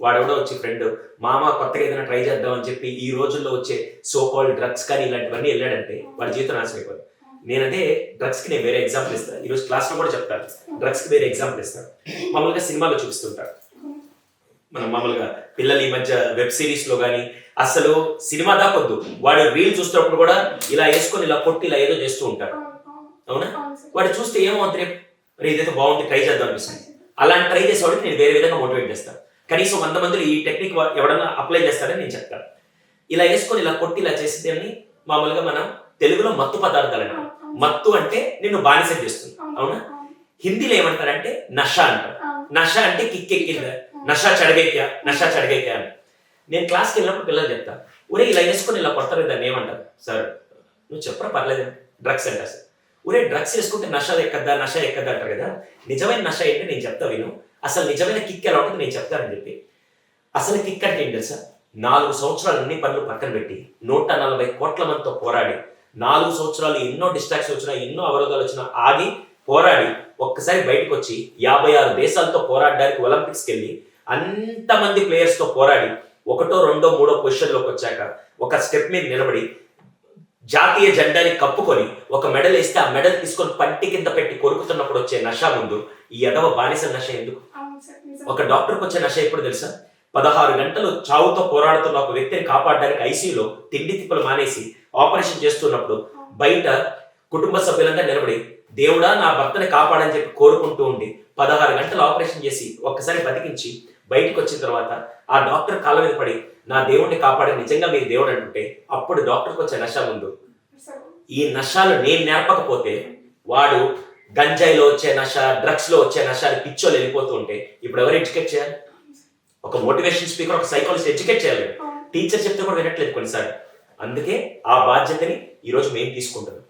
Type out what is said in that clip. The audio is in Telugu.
వాడెవడో వచ్చి ఫ్రెండ్ మామ కొత్తగా ఏదైనా ట్రై చేద్దాం అని చెప్పి ఈ రోజుల్లో వచ్చే సో కాల్డ్ డ్రగ్స్ కానీ ఇలాంటివన్నీ వెళ్ళాడంటే వాడి జీవితం నాశనం అయిపోతుంది. నేనంటే డ్రగ్స్కి నేను వేరే ఎగ్జాంపుల్ ఇస్తాను. ఈరోజు క్లాస్లో కూడా చెప్తాను, డ్రగ్స్కి వేరే ఎగ్జాంపుల్ ఇస్తాను. మామూలుగా సినిమాలో చూపిస్తుంటారు. మనం మామూలుగా పిల్లలు ఈ మధ్య వెబ్ సిరీస్లో కానీ అసలు సినిమా దాకొద్దు, వాడు రీల్ చూస్తున్నప్పుడు కూడా ఇలా వేసుకొని ఇలా కొట్టి ఇలా ఏదో చేస్తూ ఉంటారు. అవునా? వాడు చూస్తే ఏమవుతుంది, మరి ఇదైతే బాగుంది ట్రై చేద్దాం అనిపిస్తుంది. అలాంటి ట్రై చేసేవాడికి నేను వేరే విధంగా మోటివేట్ చేస్తాను. కనీసం 100 మందిలో ఈ టెక్నిక్ ఎవడన్నా అప్లై చేస్తాడని నేను చెప్తాను. ఇలా వేసుకొని ఇలా కొట్టి ఇలా చేసేదాన్ని మామూలుగా మనం తెలుగులో మత్తు పదార్థాలు అంటాం. మత్తు అంటే నిన్ను బానిస చేస్తుంది. అవునా? హిందీలో ఏమంటారంటే నష అంటారు. నష అంటే కిక్కెక్కిందా, నషా చడగైక్యా అని. నేను క్లాస్కి వెళ్ళినప్పుడు పిల్లలు చెప్తాను, ఒరే ఇలా వేసుకొని ఇలా కొడతారు దాన్ని ఏమంటారు సార్, నువ్వు చెప్పరా పర్లేదు, డ్రగ్స్ అంటారు సార్. ఒరే డ్రగ్స్ వేసుకుంటే నష ఎక్కద్దా అంటారు కదా, నిజమైన నష ఏంటి నేను చెప్తా విను, అసలు నిజమైన కిక్ ఎలా ఉంటుంది నేను చెప్తానని చెప్పి. అసలు కిక్ అంటే ఏంటి తెలుసా? 4 సంవత్సరాలు అన్ని పనులు పక్కన పెట్టి 140 కోట్ల మందితో పోరాడి 4 సంవత్సరాలు ఎన్నో డిస్ట్రాక్షన్ వచ్చినా ఎన్నో అవరోధాలు వచ్చినా ఆగి పోరాడి ఒక్కసారి బయటకు వచ్చి 56 దేశాలతో పోరాడడానికి ఒలింపిక్స్కి వెళ్ళి అంతమంది ప్లేయర్స్తో పోరాడి 1, 2, 3 పొజిషన్లోకి వచ్చాక ఒక స్టెప్ మీద నిలబడి జాతీయ జెండాని కప్పుకొని ఒక మెడల్ వేస్తే ఆ మెడల్ తీసుకొని పంటి కింద పెట్టి కొరుకుతున్నప్పుడు వచ్చే నష ముందు ఈ ఎడవ బానిస నష ఎందుకు? ఒక డాక్టర్కి వచ్చే నష ఎప్పుడు తెలుసా? 16 గంటలు చావుతో పోరాడుతున్న ఒక వ్యక్తిని కాపాడడానికి ఐసీయూలో తిండి తిప్పలు మానేసి ఆపరేషన్ చేస్తున్నప్పుడు బయట కుటుంబ సభ్యులంగా నిలబడి దేవుడా నా భర్తని కాపాడని చెప్పి కోరుకుంటూ ఉండి 16 గంటలు ఆపరేషన్ చేసి ఒక్కసారి బతికించి బయటకు వచ్చిన తర్వాత ఆ డాక్టర్ కాళ్ళ మీద పడి నా దేవుడిని కాపాడి నిజంగా మీరు దేవుడు అంటుంటే అప్పుడు డాక్టర్కి వచ్చే నష ముందు ఈ నషాలు నేను నేర్పకపోతే వాడు గంజాయిలో వచ్చే నష, డ్రగ్స్లో వచ్చే నషాలు పిచ్చోలు వెళ్ళిపోతూ ఉంటే ఇప్పుడు ఎవరు ఎడ్యుకేట్ చేయాలి? ఒక మోటివేషన్ స్పీకర్, ఒక సైకాలజిస్ట్ ఎడ్యుకేట్ చేయాలి. టీచర్ చెప్తే కూడా వినట్లేదు కొన్నిసార్లు. అందుకే ఆ బాధ్యతని ఈరోజు మేము తీసుకుంటున్నాం.